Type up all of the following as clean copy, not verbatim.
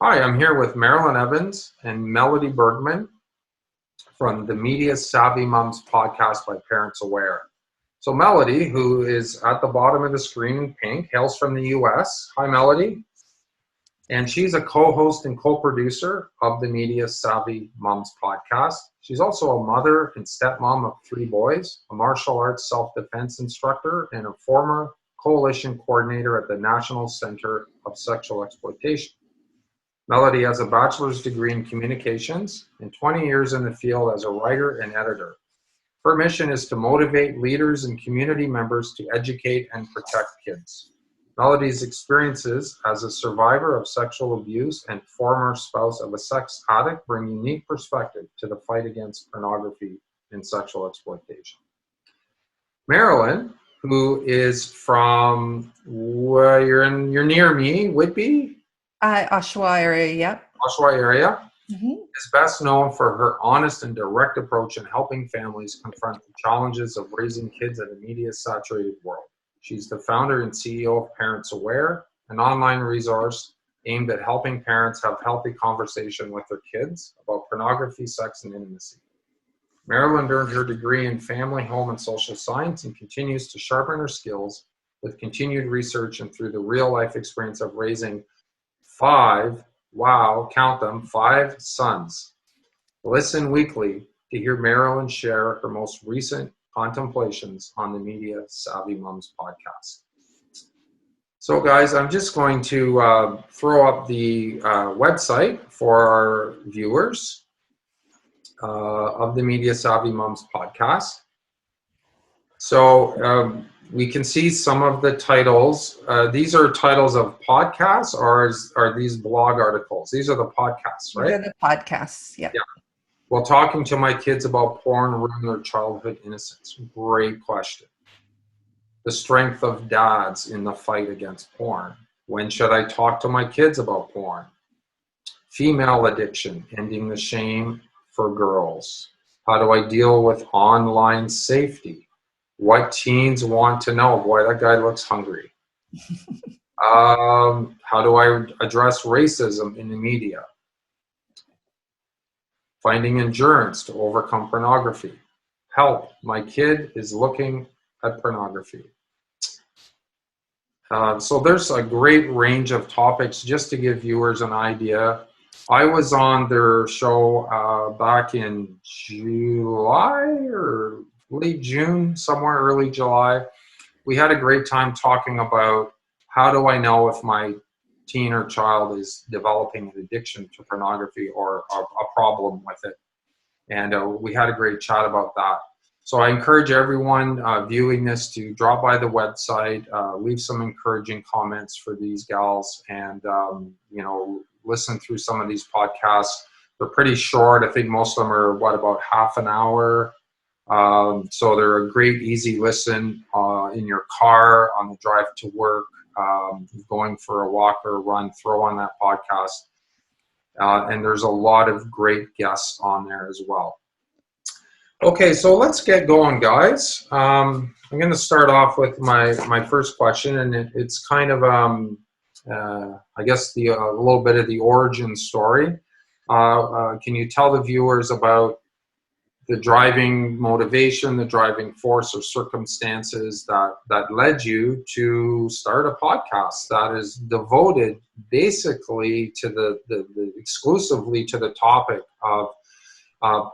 Hi, I'm here with Marilyn Evans and Melodie Bergman from the Media Savvy Moms podcast by Parents Aware. So Melodie, who is at the bottom of the screen in pink, hails from the US. Hi, Melodie. And she's a co-host and co-producer of the Media Savvy Moms podcast. She's also a mother and stepmom of 3 boys, a martial arts self-defense instructor, and a former coalition coordinator at the National Center of Sexual Exploitation. Melodie has a bachelor's degree in communications and 20 years in the field as a writer and editor. Her mission is to motivate leaders and community members to educate and protect kids. Melodie's experiences as a survivor of sexual abuse and former spouse of a sex addict bring unique perspective to the fight against pornography and sexual exploitation. Marilyn, who is from, you're near me, Whitby? Oshawa area, yep. Oshawa area, is best known for her honest and direct approach in helping families confront the challenges of raising kids in a media-saturated world. She's the founder and CEO of Parents Aware, an online resource aimed at helping parents have healthy conversation with their kids about pornography, sex, and intimacy. Marilyn earned her degree in family, home, and social science and continues to sharpen her skills with continued research and through the real-life experience of raising 5 sons. Listen weekly to hear Marilyn share her most recent contemplations on the Media Savvy Moms podcast. So guys, I'm just going to throw up the website for our viewers of the Media Savvy Moms podcast. So we can see some of the titles. These are titles of podcasts, or are these blog articles? These are the podcasts, right? These are the podcasts, yeah. Well, talking to my kids about porn ruin their childhood innocence. Great question. The strength of dads in the fight against porn. When should I talk to my kids about porn? Female addiction, ending the shame for girls. How do I deal with online safety? What teens want to know? Boy, that guy looks hungry. How do I address racism in the media? Finding endurance to overcome pornography. Help, my kid is looking at pornography. So there's a great range of topics just to give viewers an idea. I was on their show back in July or late June, somewhere early July. We had a great time talking about how do I know if my teen or child is developing an addiction to pornography or a problem with it. And we had a great chat about that. So I encourage everyone viewing this to drop by the website, leave some encouraging comments for these gals, and listen through some of these podcasts. They're pretty short. I think most of them are about half an hour. So they're a great, easy listen in your car, on the drive to work, going for a walk or a run, throw on that podcast. And there's a lot of great guests on there as well. Okay, so let's get going, guys. I'm going to start off with my first question, and it's kind of, I guess, a little bit of the origin story. Can you tell the viewers about the driving motivation, the driving force or circumstances that led you to start a podcast that is devoted basically to the exclusively to the topic of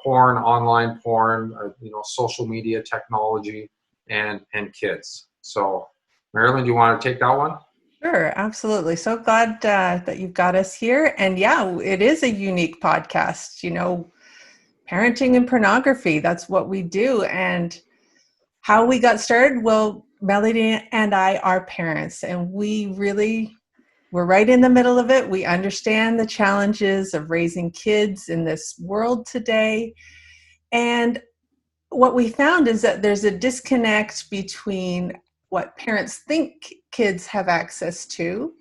porn, online porn, social media technology, and kids. So, Marilyn, do you want to take that one? Sure, absolutely. So glad that you've got us here. And yeah, it is a unique podcast. Parenting and pornography, that's what we do. And how we got started, well, Melodie and I are parents, and we're right in the middle of it. We understand the challenges of raising kids in this world today. And what we found is that there's a disconnect between what parents think kids have access to.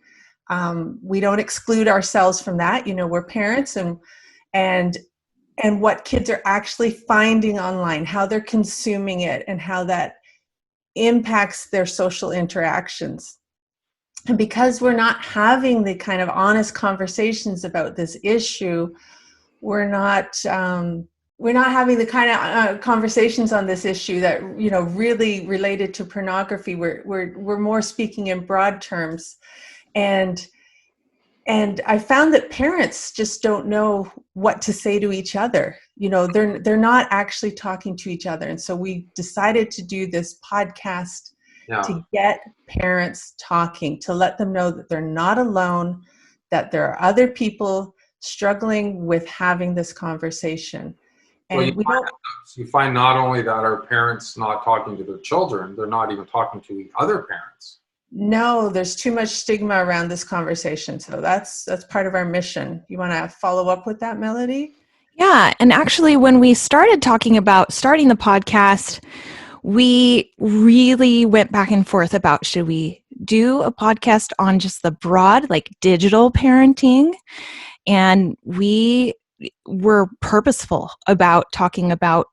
We don't exclude ourselves from that. We're parents, and what kids are actually finding online, how they're consuming it, and how that impacts their social interactions. And because we're not having the kind of honest conversations about this issue, we're not having the kind of conversations on this issue that, you know, really related to pornography. We're more speaking in broad terms, and I found that parents just don't know what to say to each other. You know, they're not actually talking to each other, and so we decided to do this podcast to get parents talking, to let them know that they're not alone, that there are other people struggling with having this conversation. So And you find not only that our parents not talking to their children, they're not even talking to the other parents. No, there's too much stigma around this conversation. So that's part of our mission. You want to follow up with that, Melodie? Yeah. And actually, when we started talking about starting the podcast, we really went back and forth about, should we do a podcast on just the broad, like digital parenting? And we were purposeful about talking about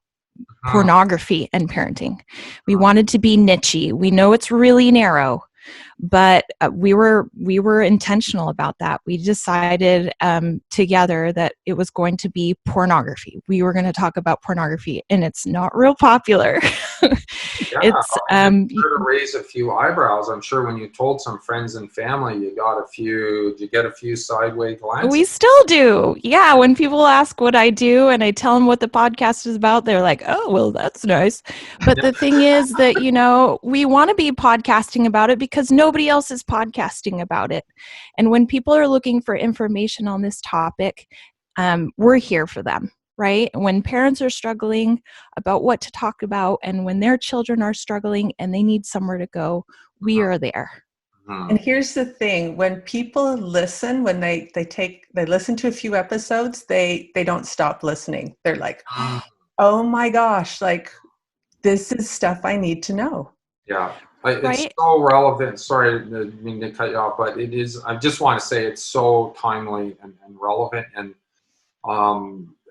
pornography and parenting. We wanted to be niche-y. We know it's really narrow, but we were intentional about that. We decided together that it was going to be pornography. We were going to talk about pornography, and it's not real popular. It's sure to raise a few eyebrows. I'm sure when you told some friends and family, you get a few sideways glances. We still do. Yeah, when people ask what I do and I tell them what the podcast is about, they're like, "Oh, well, that's nice." But the thing is that, you know, we want to be podcasting about it because nobody else is podcasting about it. And when people are looking for information on this topic, we're here for them. Right? When parents are struggling about what to talk about, and when their children are struggling and they need somewhere to go, we are there. And here's the thing: when people listen, when they listen to a few episodes, they don't stop listening. They're like, "Oh my gosh, like this is stuff I need to know." Yeah. It's so relevant. Sorry, I didn't mean to cut you off, but it is. I just want to say it's so timely and relevant. And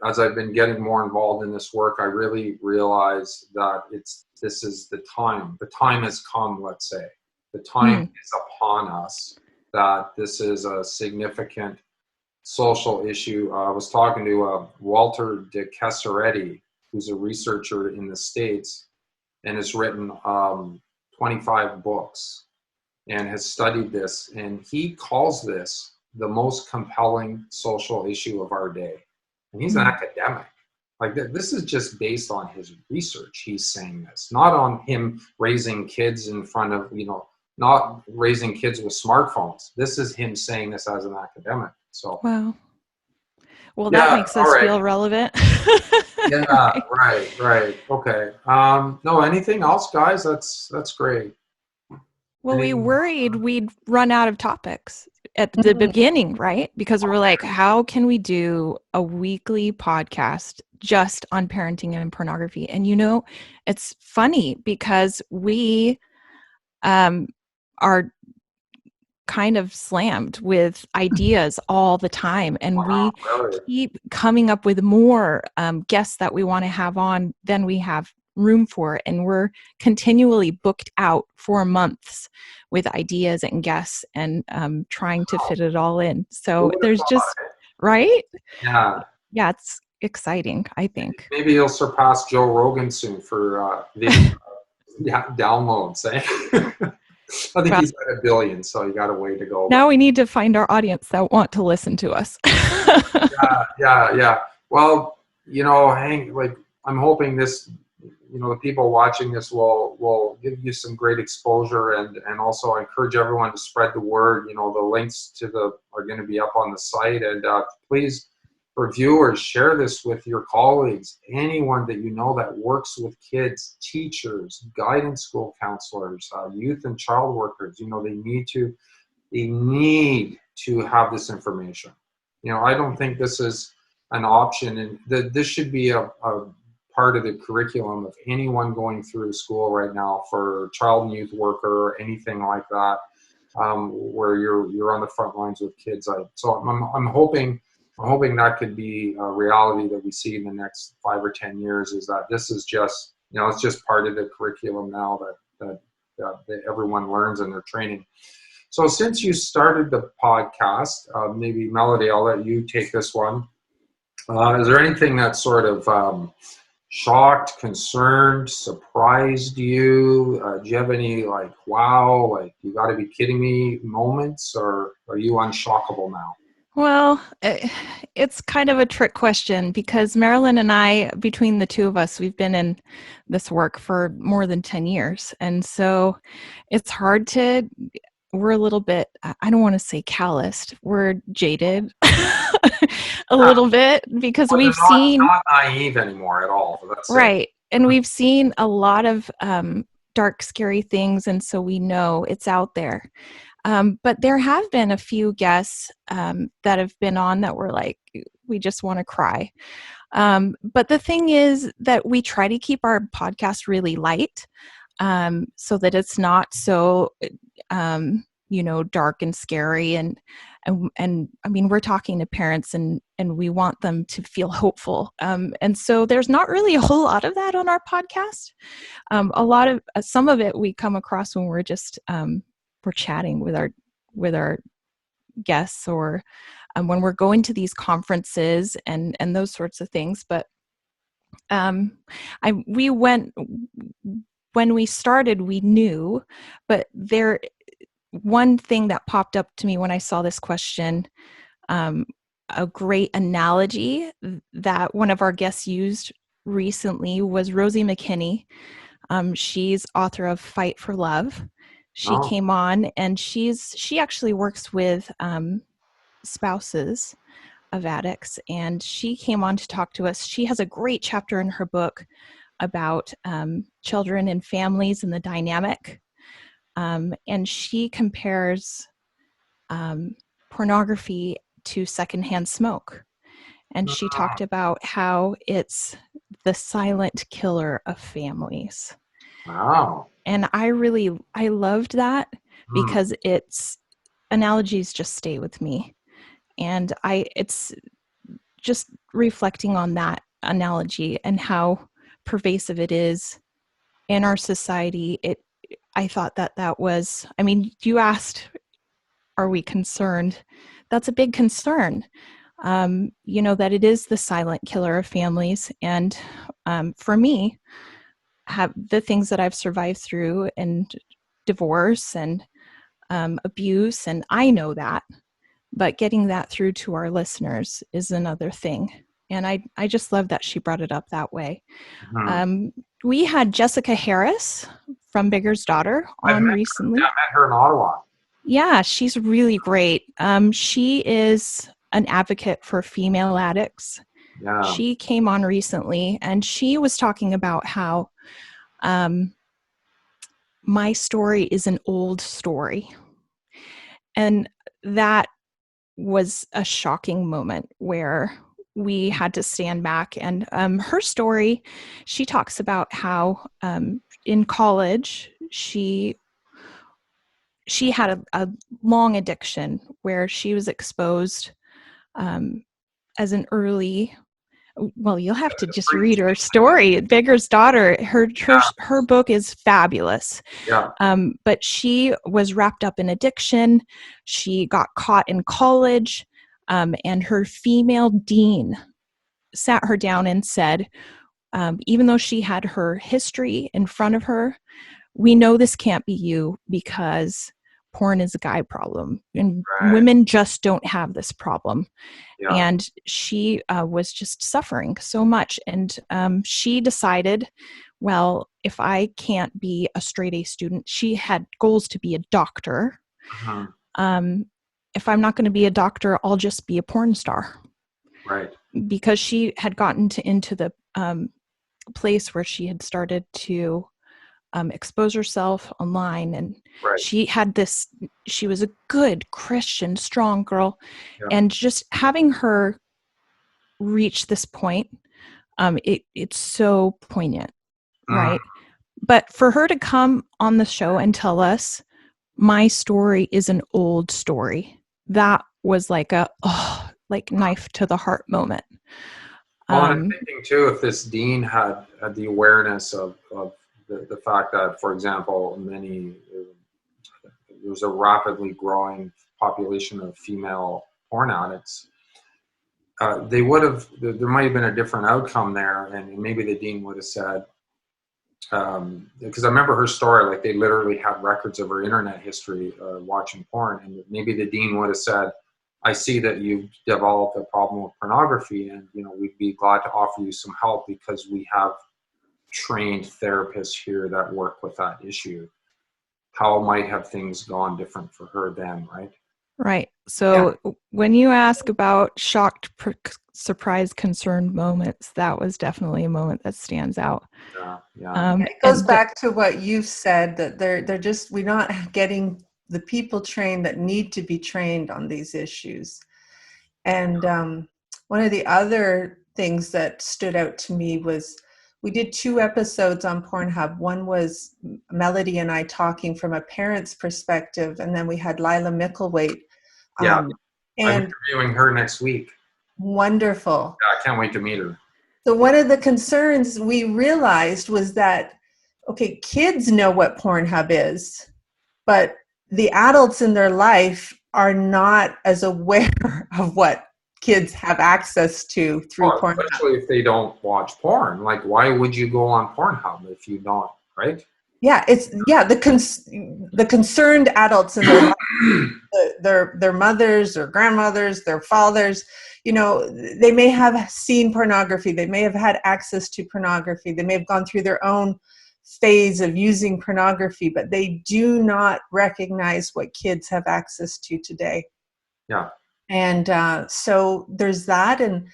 as I've been getting more involved in this work, I really realize that this is the time. The time has come, let's say. The time is upon us that this is a significant social issue. I was talking to Walter de Casaretti, who's a researcher in the States and has written 25 books and has studied this. And he calls this the most compelling social issue of our day. And he's an academic. Like this is just based on his research. He's saying this, not on him raising kids in front of, you know, not raising kids with smartphones. This is him saying this as an academic. So wow. Well, that makes us feel relevant. Yeah, right. Okay. No, anything else, guys? That's great. Well, we worried we'd run out of topics at the beginning, right? Because we're like, how can we do a weekly podcast just on parenting and pornography? And, you know, it's funny because we are kind of slammed with ideas all the time. And we keep coming up with more guests that we want to have on than we have room for. And we're continually booked out for months with ideas and guests and trying to fit it all in. So there's just, right? Yeah. Yeah, it's exciting, I think. Maybe you'll surpass Joe Rogan soon for video downloads, eh? I think he's at 1 billion, so you got a way to go. Now we need to find our audience that want to listen to us. Yeah. Well, you know, I'm hoping this, you know, the people watching this will give you some great exposure, and also I encourage everyone to spread the word. You know, the links are going to be up on the site, and please, for viewers, share this with your colleagues, anyone that you know that works with kids, teachers, guidance school counselors, youth and child workers. You know, they need to have this information. You know, I don't think this is an option, and this should be a part of the curriculum of anyone going through school right now, for child and youth worker or anything like that, where you're on the front lines with kids. So I'm hoping that could be a reality that we see in the next 5 or 10 years, is that this is just, you know, it's just part of the curriculum now that everyone learns in their training. So since you started the podcast, maybe Melody, I'll let you take this one. Is there anything that sort of shocked, concerned, surprised you? Do you have any like, wow, like you got to be kidding me moments, or are you unshockable now? Well, it's kind of a trick question because Marilyn and I, between the two of us, we've been in this work for more than 10 years. And so it's hard to, we're a little bit, I don't want to say calloused, we're jaded a little bit because Well, we've they're not, seen, not naive anymore at all. That's it. right. And we've seen a lot of dark, scary things. And so we know it's out there. But there have been a few guests that have been on that were like, we just want to cry. But the thing is that we try to keep our podcast really light so that it's not so, dark and scary. And I mean, we're talking to parents and we want them to feel hopeful. And so there's not really a whole lot of that on our podcast. Some of it we come across when we're just, we're chatting with our guests or when we're going to these conferences and those sorts of things. But when we started, we knew, but one thing that popped up to me when I saw this question, a great analogy that one of our guests used recently was Rosie McKinney. She's author of Fight for Love. She came on and she actually works with spouses of addicts, and she came on to talk to us. She has a great chapter in her book about children and families and the dynamic. And she compares pornography to secondhand smoke. And she talked about how it's the silent killer of families. Wow. And I loved that because its analogies just stay with me. And it's just reflecting on that analogy and how pervasive it is in our society. I thought that was, I mean, you asked, are we concerned? That's a big concern. That it is the silent killer of families. And for me, have the things that I've survived through and divorce and abuse, and I know that, but getting that through to our listeners is another thing. And I just love that she brought it up that way. We had Jessica Harris from Beggar's Daughter on recently. I met her in Ottawa. Yeah, she's really great. She is an advocate for female addicts. Yeah. She came on recently and she was talking about how my story is an old story. And that was a shocking moment where we had to stand back. And her story, she talks about how in college, she had a long addiction where she was exposed as an early, well, you'll have to just read her story. Beggar's Daughter, her book is fabulous. Yeah. But she was wrapped up in addiction. She got caught in college, and her female dean sat her down and said, even though she had her history in front of her, we know this can't be you because porn is a guy problem and women just don't have this problem. Yeah. And she was just suffering so much. And she decided, well, if I can't be a straight A student, she had goals to be a doctor. If I'm not going to be a doctor, I'll just be a porn star. Right. Because she had gotten into the place where she had started to expose herself online, and she was a good Christian, strong girl. Yeah. And just having her reach this point, it's so poignant, right? But for her to come on the show and tell us my story is an old story, that was like knife to the heart moment. Well, I'm thinking too, if this dean had the awareness of the fact that, for example, many there's a rapidly growing population of female porn addicts, there might have been a different outcome there, and maybe the dean would have said, because I remember her story, like they literally had records of her internet history watching porn, and maybe the dean would have said, I see that you've developed a problem with pornography, and we'd be glad to offer you some help because we have trained therapists here that work with that issue. How might have things gone different for her then, right? Right. So when you ask about shocked, surprised, concerned moments, that was definitely a moment that stands out. Yeah. It goes back to what you've said, that we're not getting the people trained that need to be trained on these issues. And one of the other things that stood out to me was we did 2 episodes on Pornhub. One was Melodie and I talking from a parent's perspective, and then we had Lila Micklethwait. I'm and interviewing her next week. Wonderful. Yeah, I can't wait to meet her. So one of the concerns we realized was that, okay, kids know what Pornhub is, but the adults in their life are not as aware of what kids have access to through Pornhub. Especially if they don't watch porn. Like, why would you go on Pornhub if you don't, right? Yeah, the concerned adults in their life, their mothers or grandmothers, their fathers, they may have seen pornography. They may have had access to pornography. They may have gone through their own phase of using pornography, but they do not recognize what kids have access to today. Yeah. And so there's that, and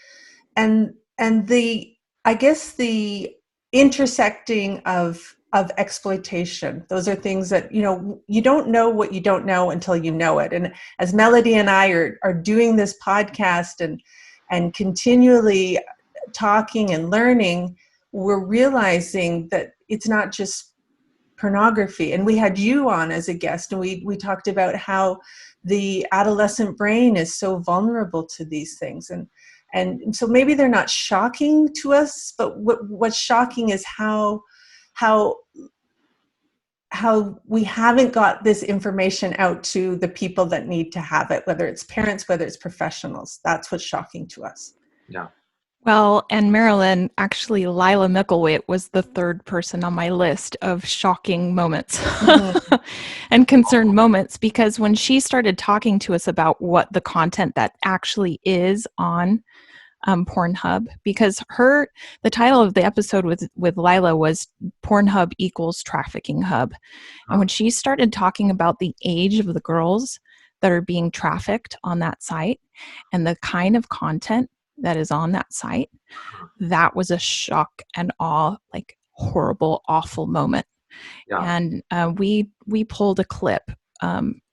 I guess the intersecting of exploitation. Those are things that, you don't know what you don't know until you know it. And as Melodie and I are doing this podcast and continually talking and learning, we're realizing that it's not just pornography. And we had you on as a guest, and we talked about how the adolescent brain is so vulnerable to these things. And so maybe they're not shocking to us, but what's shocking is how we haven't got this information out to the people that need to have it, whether it's parents, whether it's professionals. That's what's shocking to us. Yeah. Well, and Marilyn, actually, Lila Micklethwait was the 3rd person on my list of shocking moments and concerned moments, because when she started talking to us about what the content that actually is on Pornhub, because the title of the episode with Lila was Pornhub equals trafficking hub. And when she started talking about the age of the girls that are being trafficked on that site and the kind of content that is on that site, that was a shock and awe, like horrible, awful moment. Yeah. And we pulled a clip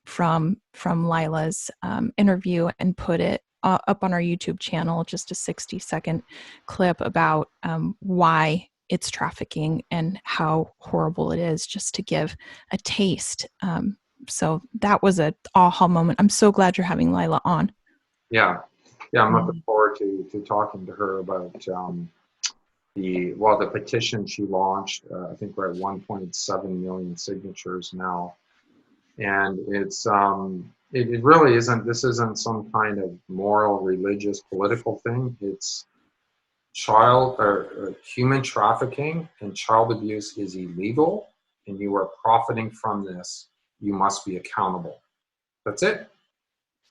from Lila's interview and put it up on our YouTube channel, just a 60-second clip about why it's trafficking and how horrible it is, just to give a taste. So that was an aha moment. I'm so glad you're having Lila on. Yeah, I'm looking forward to talking to her about the petition she launched. I think we're at 1.7 million signatures now, and it's it really isn't. This isn't some kind of moral, religious, political thing. It's human trafficking and child abuse is illegal, and you are profiting from this. You must be accountable. That's it.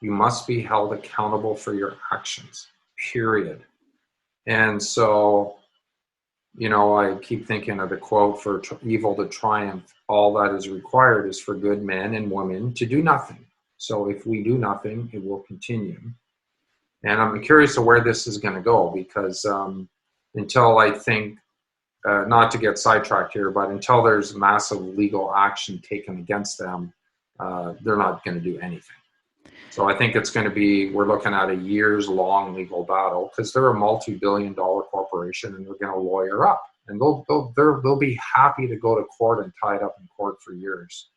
You must be held accountable for your actions, period. And so, I keep thinking of the quote, for evil to triumph, all that is required is for good men and women to do nothing. So if we do nothing, it will continue. And I'm curious to where this is going to go, because until I think, not to get sidetracked here, but until there's massive legal action taken against them, they're not going to do anything. So I think it's going to be, we're looking at a years-long legal battle, because they're a multi-billion-dollar corporation, and they're going to lawyer up, and they'll be happy to go to court and tie it up in court for years.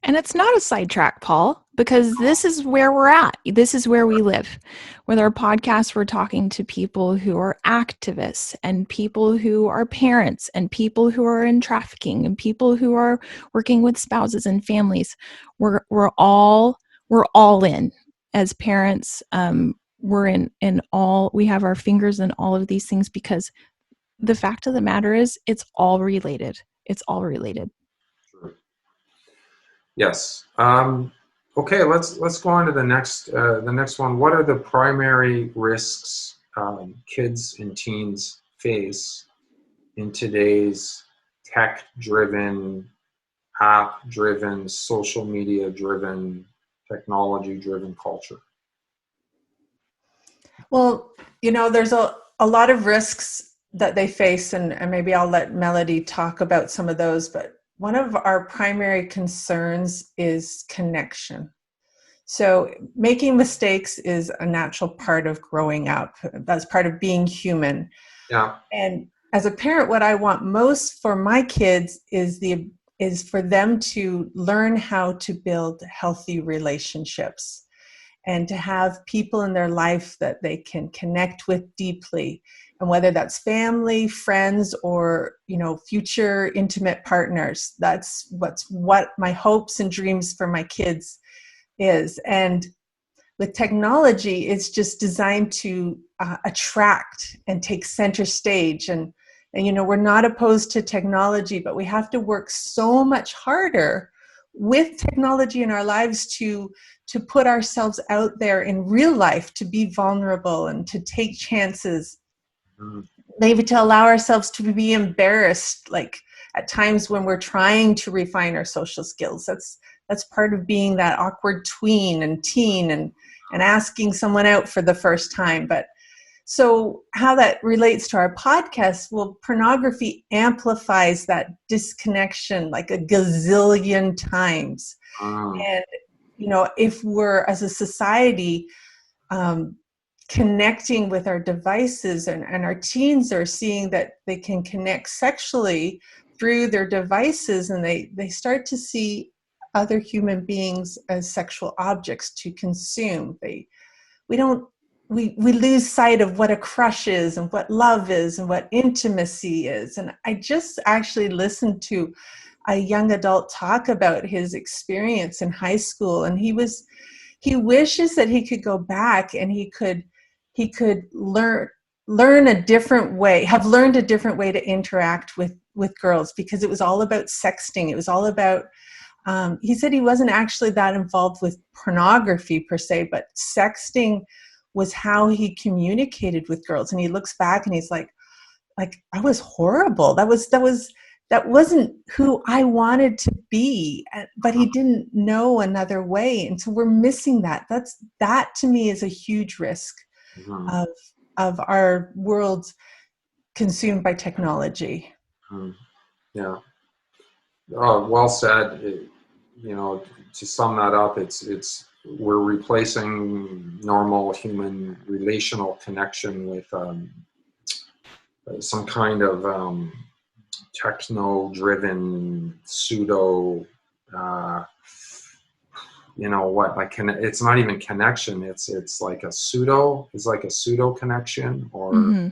And it's not a sidetrack, Paul, because this is where we're at. This is where we live. With our podcast, we're talking to people who are activists and people who are parents and people who are in trafficking and people who are working with spouses and families. We're all in as parents. We're in all. We have our fingers in all of these things because the fact of the matter is, it's all related. It's all related. Sure. Yes. Okay, let's go on to the next one. What are the primary risks kids and teens face in today's tech-driven, app-driven, social media-driven, technology-driven culture? Well, there's a lot of risks that they face, and maybe I'll let Melodie talk about some of those, but one of our primary concerns is connection. So making mistakes is a natural part of growing up. That's part of being human. Yeah. And as a parent, what I want most for my kids is for them to learn how to build healthy relationships and to have people in their life that they can connect with deeply. And whether that's family, friends, or, future intimate partners, that's what my hopes and dreams for my kids is. And with technology, it's just designed to attract and take center stage. And we're not opposed to technology, but we have to work so much harder with technology in our lives to put ourselves out there in real life, to be vulnerable and to take chances, maybe to allow ourselves to be embarrassed, like at times when we're trying to refine our social skills. That's part of being that awkward tween and teen and asking someone out for the first time. But so how that relates to our podcast, well, pornography amplifies that disconnection like a gazillion times. And, if we're, as a society, connecting with our devices and our teens are seeing that they can connect sexually through their devices, and they start to see other human beings as sexual objects to consume. We lose sight of what a crush is and what love is and what intimacy is. And I just actually listened to a young adult talk about his experience in high school, and he wishes that he could go back and he could learn a different way, have learned a different way to interact with girls, because it was all about sexting. It was all about he said he wasn't actually that involved with pornography per se, but sexting was how he communicated with girls. And he looks back and he's like, I was horrible. That wasn't who I wanted to be, but he didn't know another way. And so we're missing that. That to me is a huge risk of our world consumed by technology. Yeah. Well said. To sum that up, we're replacing normal human relational connection with some kind of techno-driven pseudo. It's not even connection. It's like a pseudo. It's like a pseudo connection, or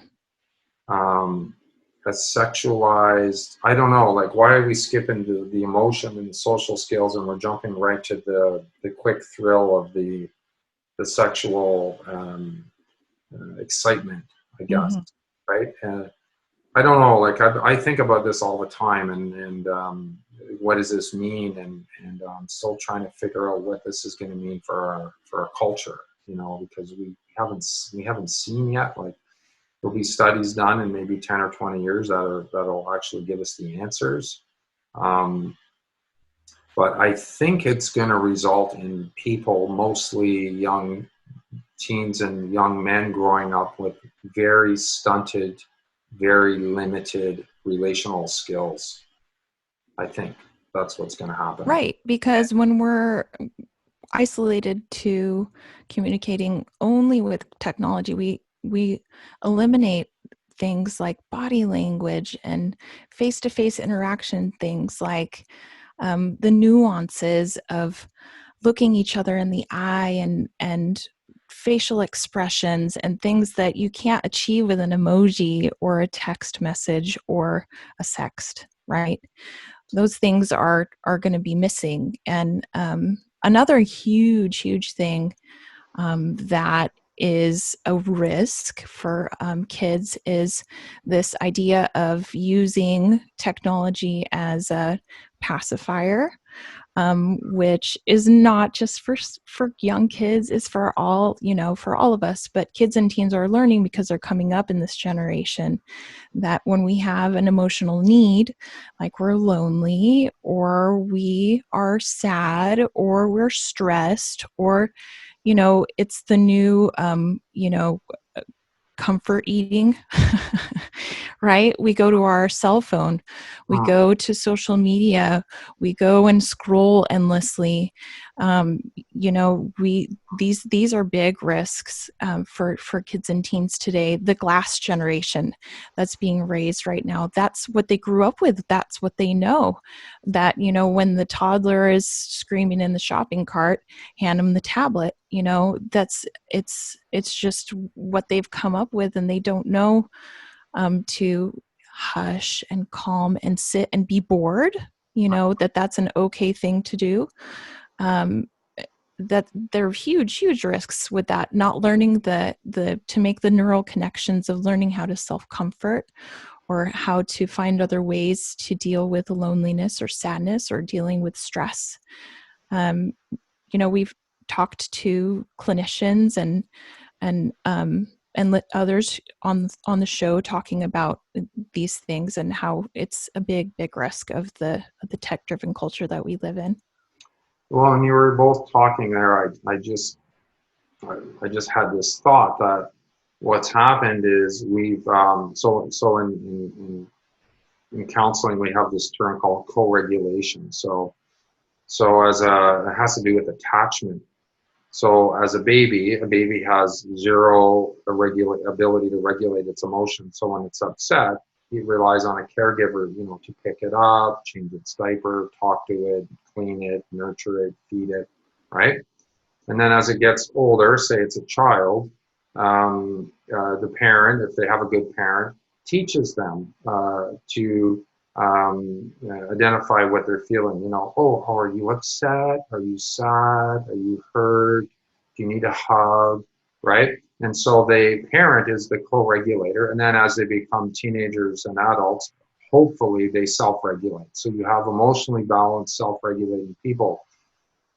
a sexualized, I don't know, like why are we skipping the emotion and the social skills and we're jumping right to the quick thrill of the sexual excitement, I guess, right? I don't know, like I think about this all the time, and what does this mean? And I'm still trying to figure out what this is going to mean for our culture, because we haven't seen yet, like, there'll be studies done in maybe 10 or 20 years that'll actually give us the answers. But I think it's going to result in people, mostly young teens and young men, growing up with very stunted, very limited relational skills. I think that's what's going to happen. Right, because when we're isolated to communicating only with technology, we eliminate things like body language and face-to-face interaction, things like the nuances of looking each other in the eye and facial expressions and things that you can't achieve with an emoji or a text message or a sext, right? Those things are going to be missing. And another huge thing that is a risk for kids is this idea of using technology as a pacifier, which is not just for young kids, it's for all, for all of us. But kids and teens are learning, because they're coming up in this generation, that when we have an emotional need, like we're lonely or we are sad or we're stressed, or it's the new comfort eating, right? We go to our cell phone, we go to social media, we go and scroll endlessly. These are big risks for kids and teens today. The glass generation that's being raised right now, that's what they grew up with. That's what they know. That, when the toddler is screaming in the shopping cart, hand them the tablet. It's just what they've come up with, and they don't know to hush and calm and sit and be bored. That's an okay thing to do. That there are huge risks with that, not learning to make the neural connections of learning how to self-comfort, or how to find other ways to deal with loneliness or sadness or dealing with stress. We've talked to clinicians and others on the show talking about these things and how it's a big risk of the tech-driven culture that we live in. Well, and you were both talking there. I just had this thought that what's happened is we've so in counseling we have this term called co-regulation. So it has to do with attachment. So as a baby has zero ability to regulate its emotions. So when it's upset, it relies on a caregiver, to pick it up, change its diaper, talk to it, clean it, nurture it, feed it, right? And then as it gets older, say it's a child, the parent, if they have a good parent, teaches them to identify what they're feeling. Are you upset? Are you sad? Are you hurt? Do you need a hug? Right? And so the parent is the co-regulator. And then as they become teenagers and adults, hopefully they self-regulate. So you have emotionally balanced, self-regulating people.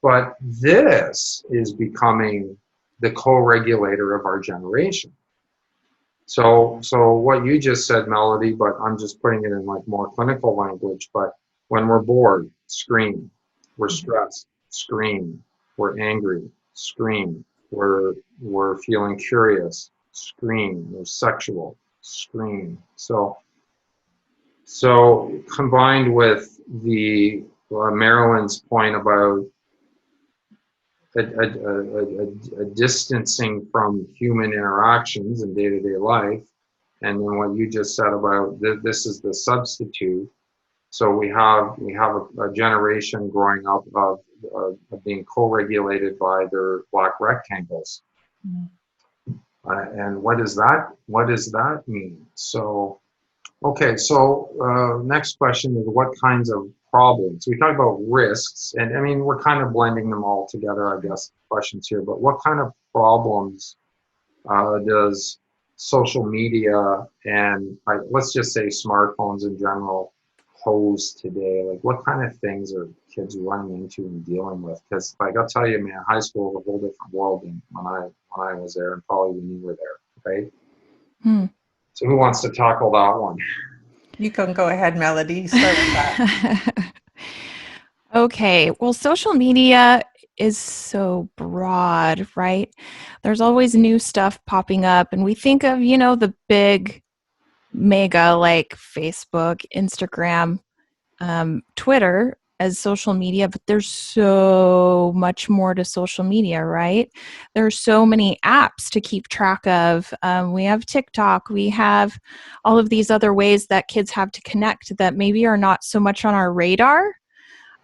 But this is becoming the co-regulator of our generation. So what you just said, Melody, but I'm just putting it in like more clinical language, but when we're bored, scream. We're stressed, scream. We're angry, scream. We're feeling curious, scream. We're sexual, scream. So combined with the Marilyn's point about a distancing from human interactions in day-to-day life, and then what you just said about this is the substitute. So we have a generation growing up of being co-regulated by their black rectangles. And what does that mean? So okay, so next question is, what kinds of problems? We talk about risks, and I mean, we're kind of blending them all together, I guess, questions here, but what kind of problems does social media and let's just say smartphones in general pose today? Like, what kind of things are kids running into and dealing with? Because I'll tell you, man, high school was a whole different world than when I was there, and probably when you were there, right? So who wants to tackle that one? You can go ahead, Melody. Start with that. Okay. Well, social media is so broad, right? There's always new stuff popping up, and we think of, the big mega like Facebook, Instagram, Twitter as social media, but there's so much more to social media, right? There's so many apps to keep track of. We have TikTok, we have all of these other ways that kids have to connect that maybe are not so much on our radar.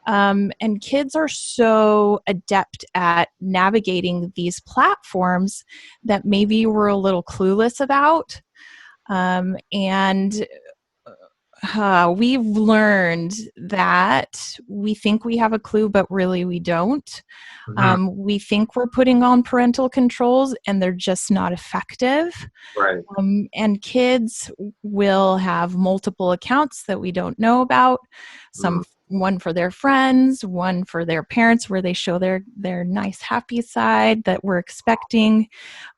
And kids are so adept at navigating these platforms that maybe we're a little clueless about. And we've learned that we think we have a clue, but really we don't. We think we're putting on parental controls and they're just not effective. Right. And kids will have multiple accounts that we don't know about. One for their friends, one for their parents, where they show their nice, happy side that we're expecting.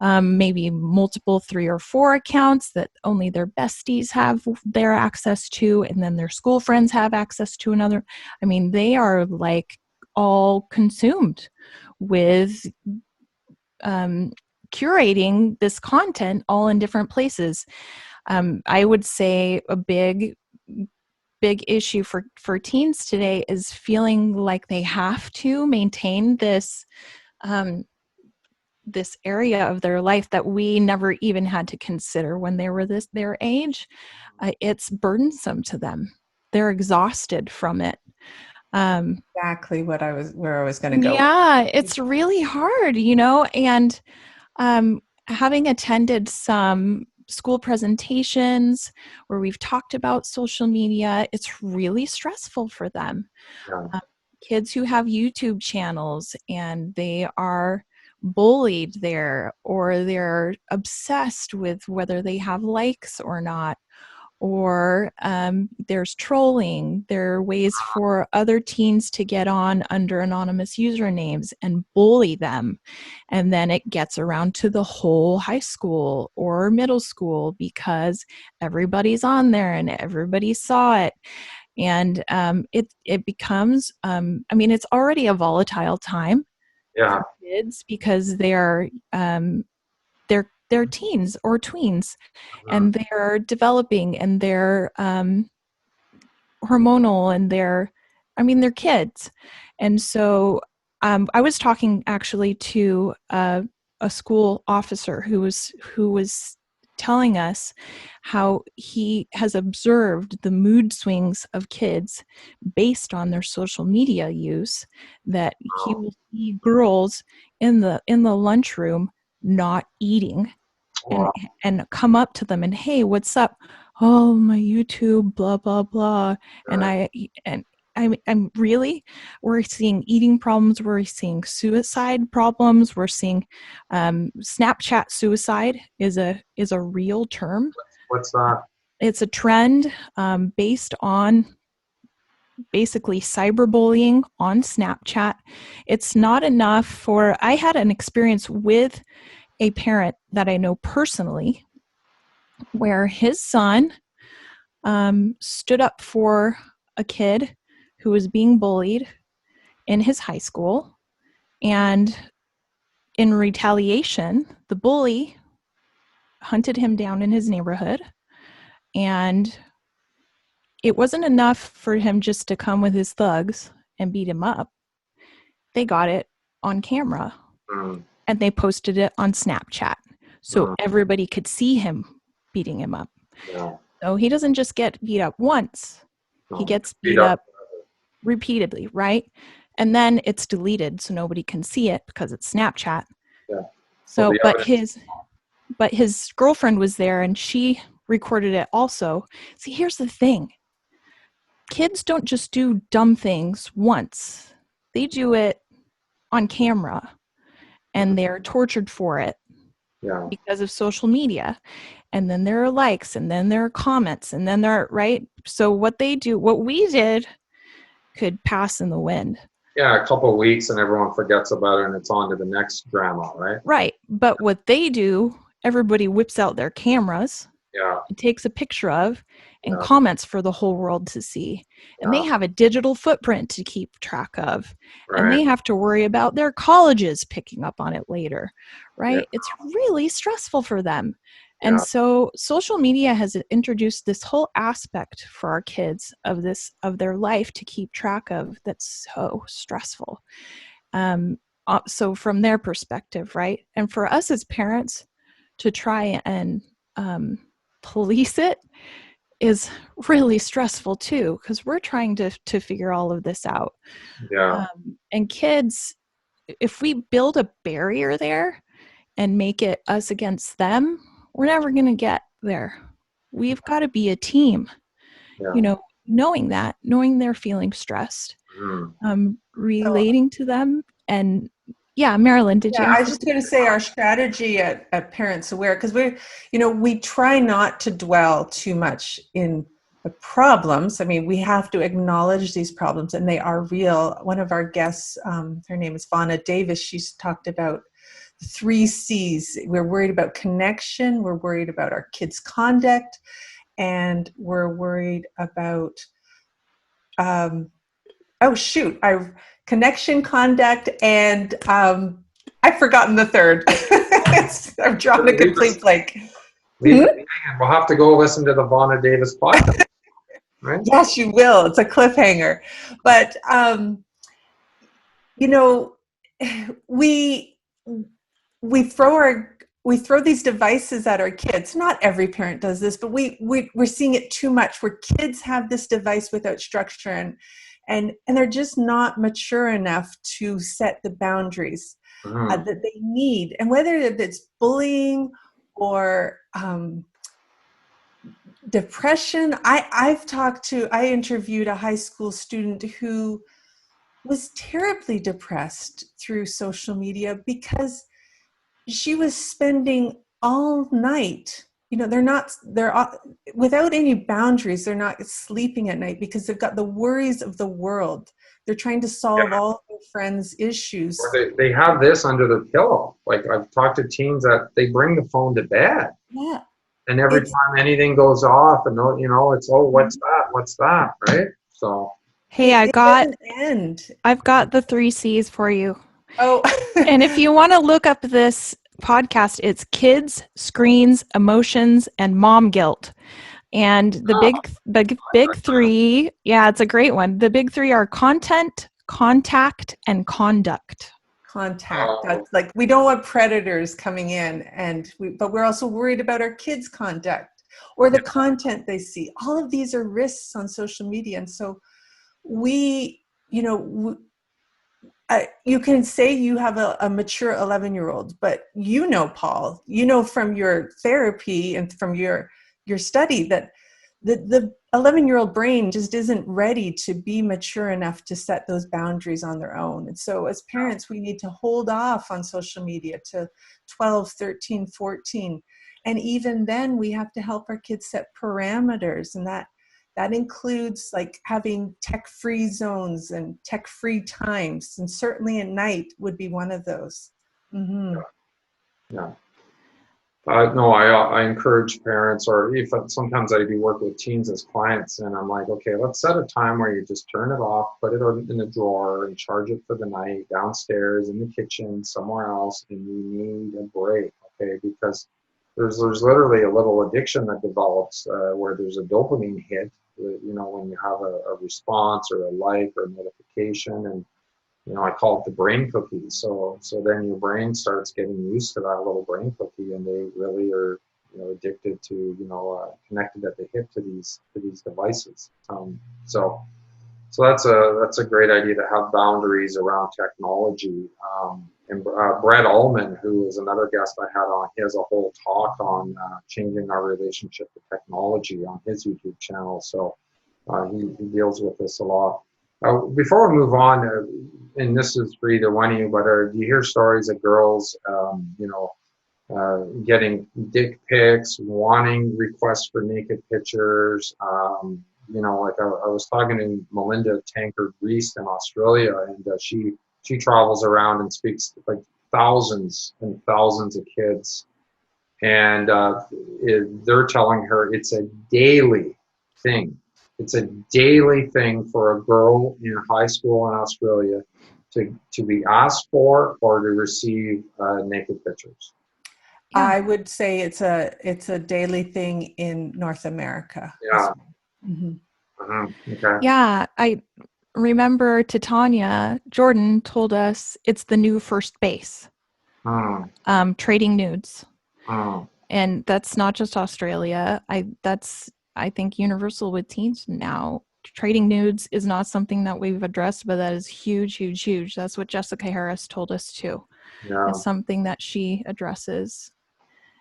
Maybe multiple 3 or 4 accounts that only their besties have their access to, and then their school friends have access to another. I mean, they are like all consumed with curating this content all in different places. I would say a big issue for teens today is feeling like they have to maintain this this area of their life that we never even had to consider when they were their age. It's burdensome to them. They're exhausted from it. Exactly where I was going to go. Yeah, it's really hard, and having attended some school presentations where we've talked about social media, it's really stressful for them. Yeah. Kids who have YouTube channels and they are bullied there, or they're obsessed with whether they have likes or not, or there's trolling. There are ways for other teens to get on under anonymous usernames and bully them. And then it gets around to the whole high school or middle school because everybody's on there and everybody saw it. And it becomes, it's already a volatile time Yeah. for kids because they're teens or tweens, and they're developing, and they're hormonal, and they're kids. And so I was talking actually to a school officer who was telling us how he has observed the mood swings of kids based on their social media use, that he will see girls in the lunchroom not eating, Wow. and come up to them and, hey, what's up? Oh, my YouTube, blah blah blah. Right. I'm really, we're seeing eating problems, we're seeing suicide problems, we're seeing Snapchat suicide is a real term. What's that? It's a trend based on basically cyberbullying on Snapchat. It's not enough I had an experience with a parent that I know personally where his son stood up for a kid who was being bullied in his high school. And in retaliation, the bully hunted him down in his neighborhood. And it wasn't enough for him just to come with his thugs and beat him up. They got it on camera and they posted it on Snapchat. So everybody could see him beating him up. Yeah. So he doesn't just get beat up once. He gets beat up repeatedly, right? And then it's deleted so nobody can see it because it's Snapchat. Yeah. So, but his girlfriend was there and she recorded it also. See, here's the thing. Kids don't just do dumb things once. They do it on camera and they're tortured for it. Yeah. Because of social media. And then there are likes, and then there are comments, and then there are, right? So what we did could pass in the wind. Yeah, a couple of weeks and everyone forgets about it and it's on to the next drama, right? Right. But what they do, everybody whips out their cameras. Yeah. It takes a picture of and comments for the whole world to see. And they have a digital footprint to keep track of. Right. And they have to worry about their colleges picking up on it later, right? Yeah. It's really stressful for them. And so social media has introduced this whole aspect for our kids of their life to keep track of that's so stressful. So from their perspective, right? And for us as parents to try and police it is really stressful too, because we're trying to figure all of this out. Yeah. And kids, if we build a barrier there and make it us against them, we're never going to get there. We've got to be a team, Yeah. you know, knowing they're feeling stressed, relating to them. And yeah, Marilyn, did you? Yeah, I was just going to say our strategy at Parents Aware, because we try not to dwell too much in the problems. I mean, we have to acknowledge these problems, and they are real. One of our guests, her name is Vonna Davis, she's talked about the 3 C's. We're worried about connection, we're worried about our kids' conduct, and we're worried about connection, conduct, and I've forgotten the third. I'm drawing a complete blank. We'll have to go listen to the Vonna Davis podcast, right? Yes, you will. It's a cliffhanger. But, we throw these devices at our kids. Not every parent does this, but we're seeing it too much, where kids have this device without structure, and they're just not mature enough to set the boundaries that they need. And whether it's bullying or depression, I interviewed a high school student who was terribly depressed through social media because she was spending all night, they're without any boundaries. They're not sleeping at night because they've got the worries of the world. They're trying to solve all their friends' issues. Or they have this under their pillow. Like, I've talked to teens that they bring the phone to bed. Yeah. And every time anything goes off, and it's, what's that, right? So. Hey, I've got the 3 C's for you. Oh. And if you want to look up this podcast, it's kids, screens, emotions, and mom guilt. And the big 3, yeah, it's a great one. The big 3 are content, contact, and conduct. That's like, we don't want predators coming in, but we're also worried about our kids' conduct or the content they see. All of these are risks on social media. And so you can say you have a mature 11-year-old, but Paul, from your therapy and from your study that the 11-year-old brain just isn't ready to be mature enough to set those boundaries on their own. And so as parents, we need to hold off on social media to 12, 13, 14. And even then we have to help our kids set parameters. And that includes like having tech-free zones and tech-free times. And certainly at night would be one of those. Mm-hmm. Yeah. No, I encourage parents, or if sometimes I do work with teens as clients, and I'm like, okay, let's set a time where you just turn it off, put it in a drawer, and charge it for the night downstairs, in the kitchen, somewhere else, and you need a break, okay? Because there's literally a little addiction that develops where there's a dopamine hit, when you have a response or a like or a notification, and I call it the brain cookie. So then your brain starts getting used to that little brain cookie, and they really are, addicted to, connected at the hip to these devices. So that's a great idea to have boundaries around technology. And Brett Ullman, who is another guest I had on, he has a whole talk on changing our relationship to technology on his YouTube channel. So he deals with this a lot. Before we move on, and this is for either one of you, but do you hear stories of girls, getting dick pics, wanting requests for naked pictures? Like I was talking to Melinda Tankard-Reese in Australia, and she travels around and speaks to like thousands and thousands of kids, and they're telling her it's a daily thing. It's a daily thing for a girl in high school in Australia to be asked for or to receive naked pictures. Yeah. I would say it's a daily thing in North America. Yeah. Mm-hmm. Okay. Yeah, I remember Titania Jordan told us it's the new first base. Trading nudes. And that's not just Australia. I think, universal with teens now. Trading nudes is not something that we've addressed, but that is huge, huge, huge. That's what Jessica Harris told us too. Yeah. It's something that she addresses.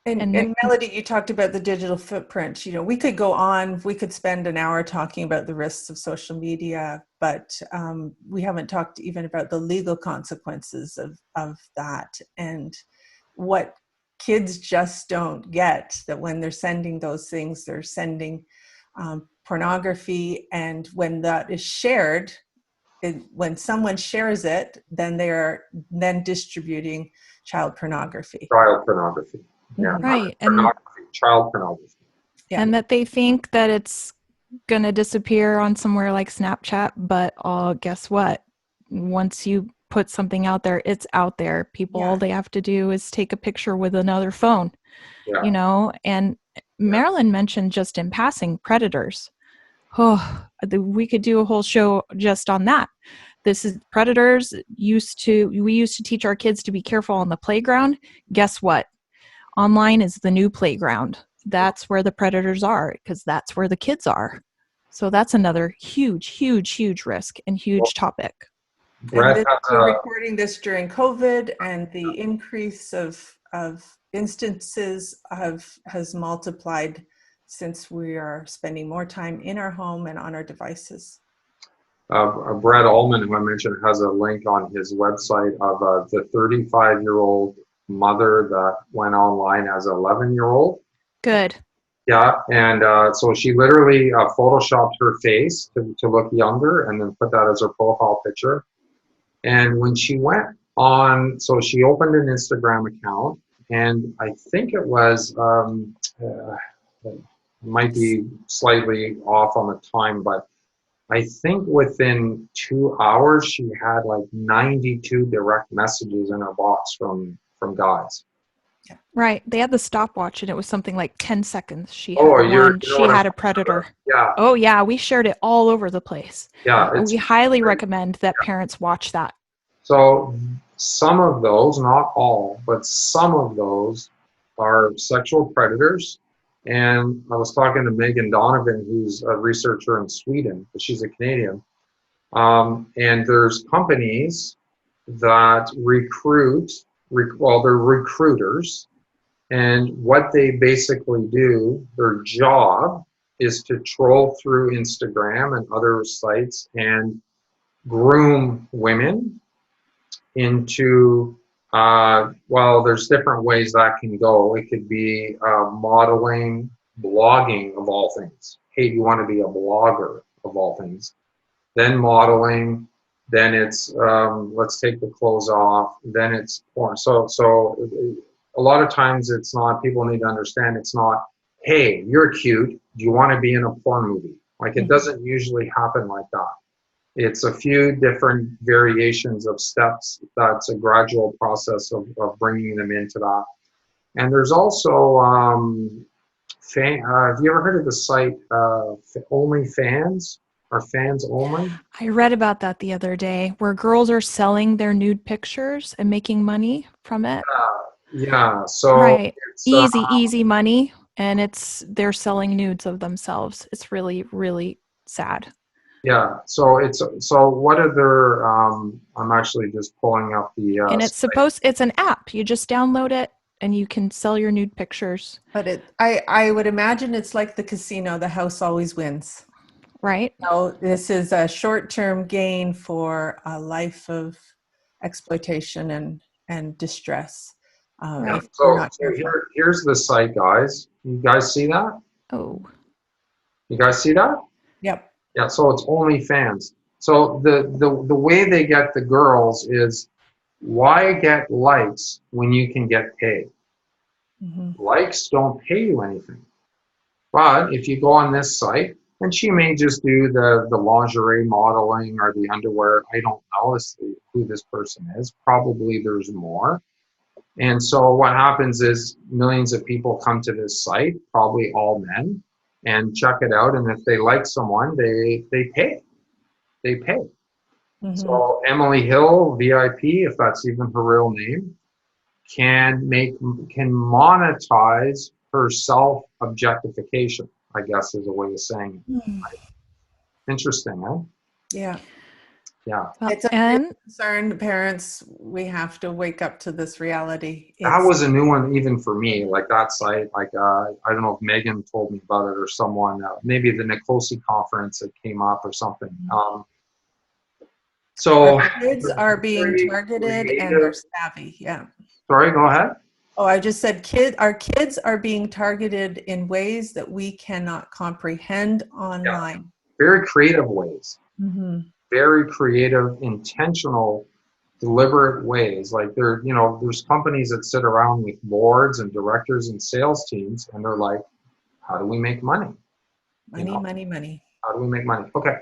And Melody, you talked about the digital footprint. You know, we could go on, we could spend an hour talking about the risks of social media, but we haven't talked even about the legal consequences of that, and what kids just don't get, that when they're sending those things, they're sending pornography, and when that is shared, when someone shares it, then they're then distributing child pornography. Child pornography. Yeah. Right. Child pornography. Yeah. And that they think that it's going to disappear on somewhere like Snapchat, but guess what? Once you put something out there, it's out there. People, all they have to do is take a picture with another phone, you know. And Marilyn mentioned just in passing predators. Oh, we could do a whole show just on that. This is predators. We used to teach our kids to be careful on the playground. Guess what? Online is the new playground. That's where the predators are, because that's where the kids are. So that's another huge, huge, huge risk and huge topic. And we're recording this during COVID, and the increase of instances has multiplied since we are spending more time in our home and on our devices. Brett Ullman, who I mentioned, has a link on his website of the 35-year-old mother that went online as an 11-year-old. Good. Yeah, and so she literally photoshopped her face to look younger and then put that as her profile picture. And when she went on, so she opened an Instagram account, and I think it was, might be slightly off on the time, but I think within 2 hours, she had like 92 direct messages in her box from guys. Right. They had the stopwatch, and it was something like 10 seconds. She had a predator. Yeah. Oh, yeah. We shared it all over the place. Yeah. And we highly recommend that parents watch that. So some of those, not all, but some of those are sexual predators. And I was talking to Megan Donovan, who's a researcher in Sweden, but she's a Canadian. And there's companies that they're recruiters. And what they basically do, their job is to troll through Instagram and other sites and groom women into, there's different ways that can go. It could be modeling, blogging of all things. Hey, do you want to be a blogger of all things? Then modeling, then it's let's take the clothes off, then it's porn. So a lot of times it's not, people need to understand, it's not, hey, you're cute, do you want to be in a porn movie? Like, it doesn't usually happen like that. It's a few different variations of steps. That's a gradual process of bringing them into that. And there's also, have you ever heard of the site OnlyFans? Or Fans Only? I read about that the other day, where girls are selling their nude pictures and making money from it. Yeah. So right, easy money, and they're selling nudes of themselves. It's really, really sad. Yeah. So what other? I'm actually just pulling up the. And it's an app. You just download it, and you can sell your nude pictures. But I would imagine it's like the casino. The house always wins. Right. So this is a short-term gain for a life of exploitation and distress. Yeah. So here's the site, guys. You guys see that? Oh. You guys see that? Yep. Yeah. So it's OnlyFans. So the way they get the girls is, why get likes when you can get paid? Mm-hmm. Likes don't pay you anything. But if you go on this site, and she may just do the lingerie modeling or the underwear. I don't know who this person is. Probably there's more. And so what happens is millions of people come to this site, probably all men, and check it out. And if they like someone, they pay. They pay. Mm-hmm. So Emily Hill, VIP, if that's even her real name, can monetize her self-objectification. I guess is a way of saying it. Hmm. Interesting, huh? Yeah. Yeah. Well, It's a real and concern, parents. We have to wake up to this reality. That It's was a new one even for me. Like that site, like I don't know if Megan told me about it or someone, maybe the Nicosi conference that came up or something. our So kids are being very targeted and they're creative. savvy. Yeah. Sorry, go ahead. Oh, I just said our kids are being targeted in ways that we cannot comprehend Yeah, online. very creative ways. Mm-hmm. Very creative, intentional, deliberate ways. Like there's companies that sit around with boards and directors and sales teams, and they're like, how do we make money? Money, money, money. How do we make money? Okay.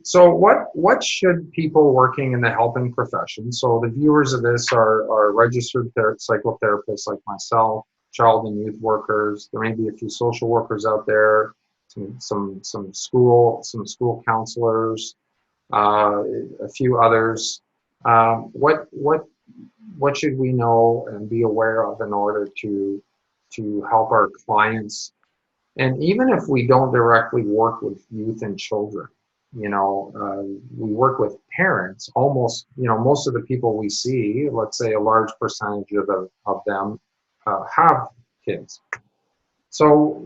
So what should people working in the helping profession? So the viewers of this are registered psychotherapists like myself, child and youth workers. There may be a few social workers out there, some school counselors, a few others. What should we know and be aware of in order to help our clients? And even if we don't directly work with youth and children, we work with parents. Almost, most of the people we see, let's say a large percentage of them have kids. So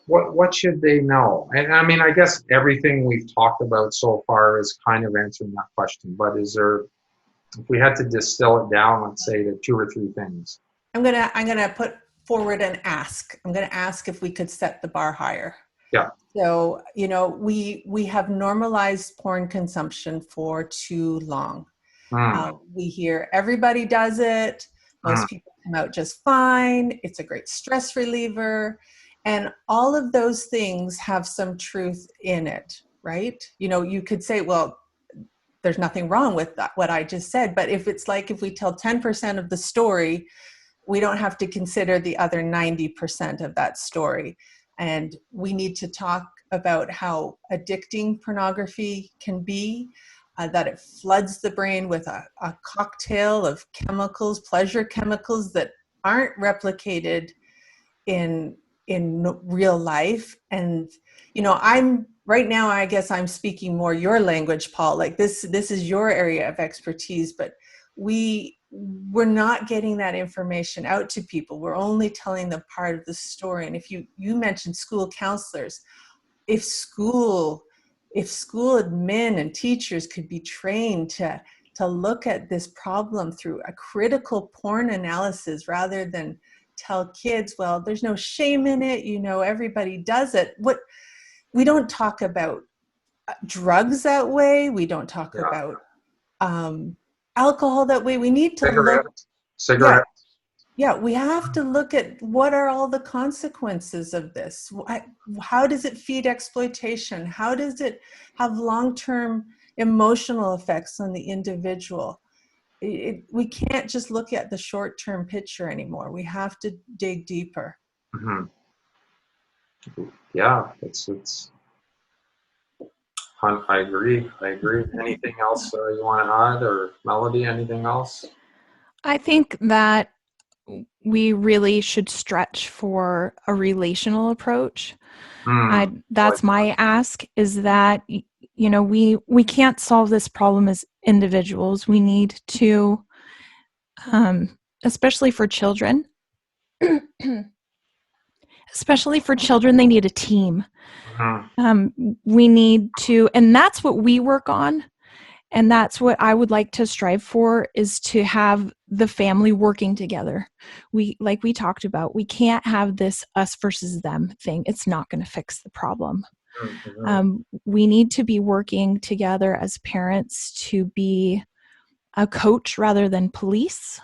what should they know? And I mean, I guess everything we've talked about so far is kind of answering that question. But if we had to distill it down, let's say to two or three things. I'm gonna put forward an ask. I'm gonna ask if we could set the bar higher. Yeah. So, we have normalized porn consumption for too long. We hear everybody does it. Most people come out just fine. It's a great stress reliever. And all of those things have some truth in it, right? You could say, well, there's nothing wrong with that, what I just said. But if we tell 10% of the story, we don't have to consider the other 90% of that story. And we need to talk about how addicting pornography can be, that it floods the brain with a cocktail of chemicals, pleasure chemicals that aren't replicated in real life. And I'm right now, I guess I'm speaking more your language, Paul. Like this is your area of expertise, but we're not getting that information out to people. We're only telling them part of the story. And if you mentioned school counselors, if school admin and teachers could be trained to look at this problem through a critical porn analysis rather than tell kids, well, there's no shame in it, everybody does it. We don't talk about drugs that way. We don't talk about alcohol that way. We need to look. Cigarettes. Yeah, we have to look at what are all the consequences of this. How does it feed exploitation? How does it have long-term emotional effects on the individual? We can't just look at the short-term picture anymore. We have to dig deeper. Mm-hmm. Yeah, it's. I agree. Anything else you want to add, or Melody? Anything else? I think that we really should stretch for a relational approach. That's my ask, is that we can't solve this problem as individuals. We need to, especially for children, they need a team. We need to, and that's what we work on. And that's what I would like to strive for, is to have the family working together. Like we talked about, we can't have this us versus them thing. It's not going to fix the problem. We need to be working together as parents to be a coach rather than police,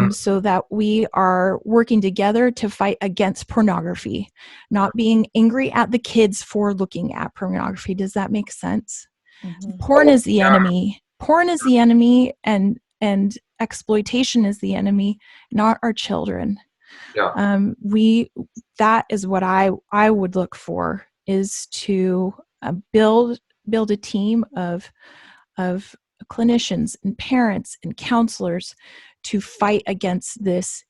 so that we are working together to fight against pornography, not being angry at the kids for looking at pornography. Does that make sense? Mm-hmm. Porn is the enemy. Porn is the enemy, and exploitation is the enemy, not our children. Yeah. That is what I would look for, is to build a team of clinicians and parents and counselors to fight against this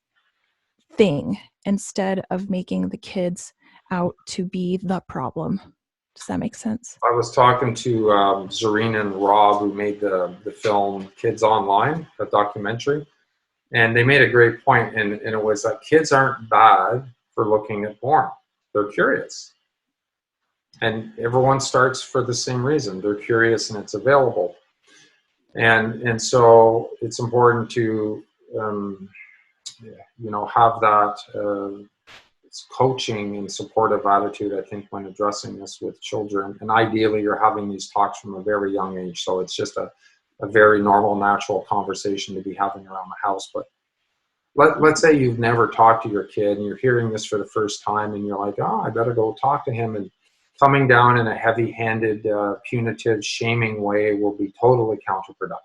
thing, instead of making the kids out to be the problem. Does that make sense? I was talking to Zareen and Rob, who made the film Kids Online, a documentary, and they made a great point, and it was that kids aren't bad for looking at porn. They're curious. And everyone starts for the same reason. They're curious and it's available. And so it's important to, have that coaching and supportive attitude, I think, when addressing this with children. And ideally, you're having these talks from a very young age. So it's just a very normal, natural conversation to be having around the house. But let's say you've never talked to your kid and you're hearing this for the first time and you're like, oh, I better go talk to him. And coming down in a heavy-handed, punitive, shaming way will be totally counterproductive.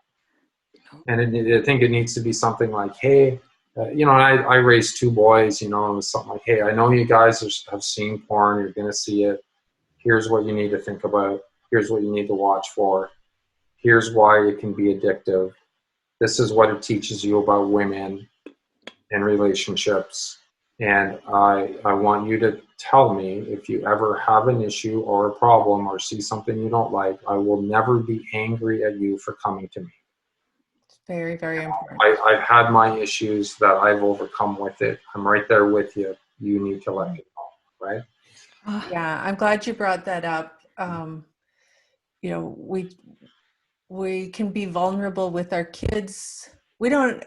And I think it needs to be something like, hey, I raised 2 boys, and it was something like, hey, I know you guys have seen porn. You're going to see it. Here's what you need to think about. Here's what you need to watch for. Here's why it can be addictive. This is what it teaches you about women and relationships. And I want you to tell me if you ever have an issue or a problem or see something you don't like. I will never be angry at you for coming to me. It's very, very important. I've had my issues that I've overcome with it. I'm right there with you. You need to let me know, right? Yeah, I'm glad you brought that up. We can be vulnerable with our kids. We don't,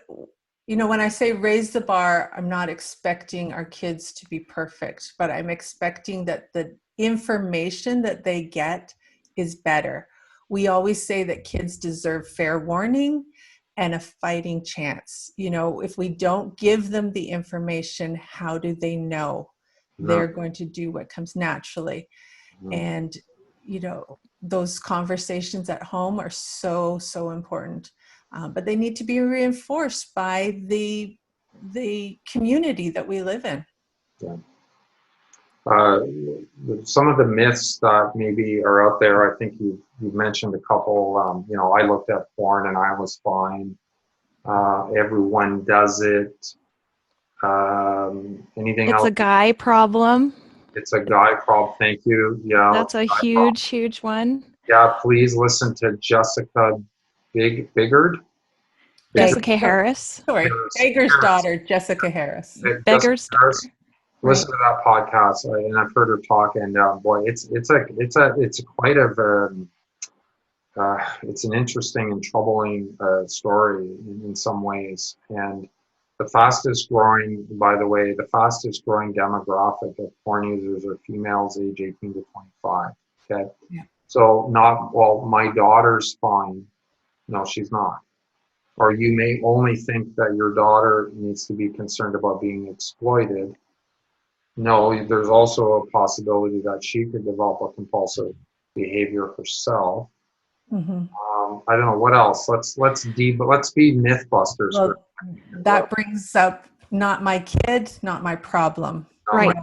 when I say raise the bar, I'm not expecting our kids to be perfect, but I'm expecting that the information that they get is better. We always say that kids deserve fair warning and a fighting chance. If we don't give them the information, how do they know? They're going to do what comes naturally. And, those conversations at home are so, so important. But they need to be reinforced by the community that we live in. Yeah. Some of the myths that maybe are out there, I think you've mentioned a couple. I looked at porn and I was fine. Everyone does it. Anything else? It's a guy problem. It's a guy problem. Thank you. Yeah. That's a huge one. Yeah, please listen to Jessica Biggard. Jessica Harris. Sorry, Beggar's daughter, Jessica Harris. Beggar's daughter. Listen to that podcast, and I've heard her talk, and boy, it's quite it's an interesting and troubling story in some ways, and the fastest growing demographic of porn users are females age 18 to 25. Okay, yeah. So my daughter's fine. No, she's not. Or you may only think that your daughter needs to be concerned about being exploited. No, there's also a possibility that she could develop a compulsive behavior herself. Mm-hmm. I don't know what else. Let's be mythbusters. Well, that brings up not my kid, not my problem. Right.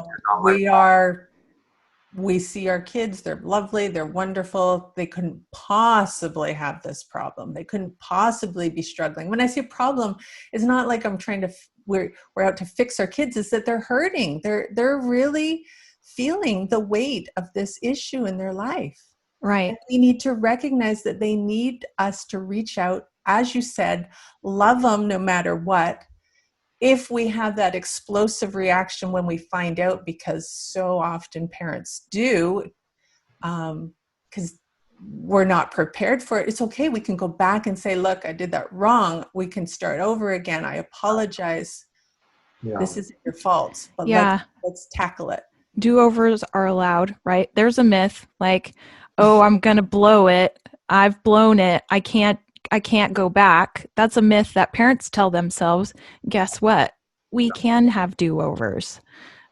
We see our kids, they're lovely, they're wonderful. They couldn't possibly have this problem. They couldn't possibly be struggling. When I say problem, it's not like I'm trying to, we're out to fix our kids, it's that they're hurting. They're really feeling the weight of this issue in their life. Right. And we need to recognize that they need us to reach out, as you said, love them no matter what. If we have that explosive reaction when we find out, because so often parents do, because we're not prepared for it, it's okay. We can go back and say, look, I did that wrong. We can start over again. I apologize. Yeah. This isn't your fault, but let's tackle it. Do-overs are allowed, right? There's a myth like, oh, I'm going to blow it. I've blown it. I can't go back. That's a myth that parents tell themselves. Guess what? We can have do-overs.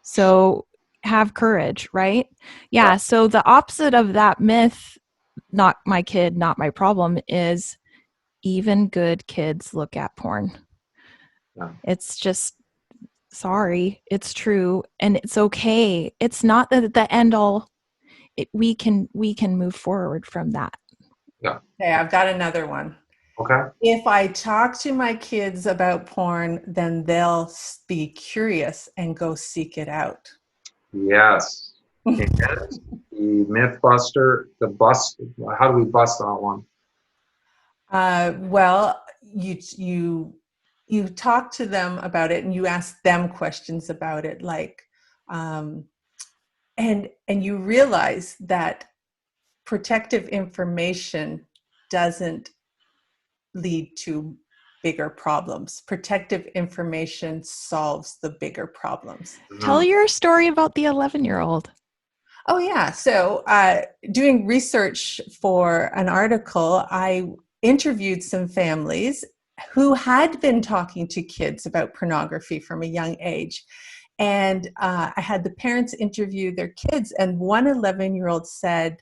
So have courage, right? Yeah. So the opposite of that myth, not my kid, not my problem, is even good kids look at porn. Yeah. It's just, sorry, it's true. And it's okay. It's not the end all. We can move forward from that. Yeah. Okay, I've got another one. Okay. If I talk to my kids about porn, then they'll be curious and go seek it out. Yes. And the Mythbuster, the bust, how do we bust that one? Well, you talk to them about it and you ask them questions about it, like, and you realize that protective information doesn't lead to bigger problems. Protective information solves the bigger problems. Tell your story about the 11-year-old. Oh, yeah. So, doing research for an article, I interviewed some families who had been talking to kids about pornography from a young age. And I had the parents interview their kids, and one 11-year-old said,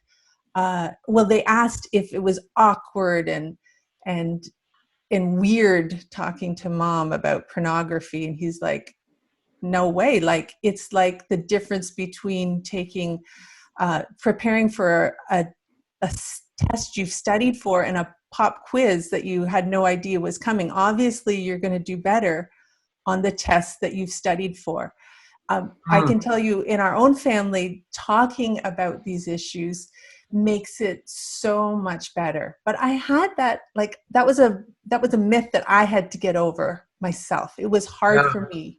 well, they asked if it was awkward and weird talking to mom about pornography. And he's like, no way. Like, it's like the difference between taking preparing for a test you've studied for and a pop quiz that you had no idea was coming. Obviously, you're going to do better on the test that you've studied for. I can tell you, in our own family, talking about these issues makes it so much better. But I had that, like, that was a myth that I had to get over myself. It was hard for me.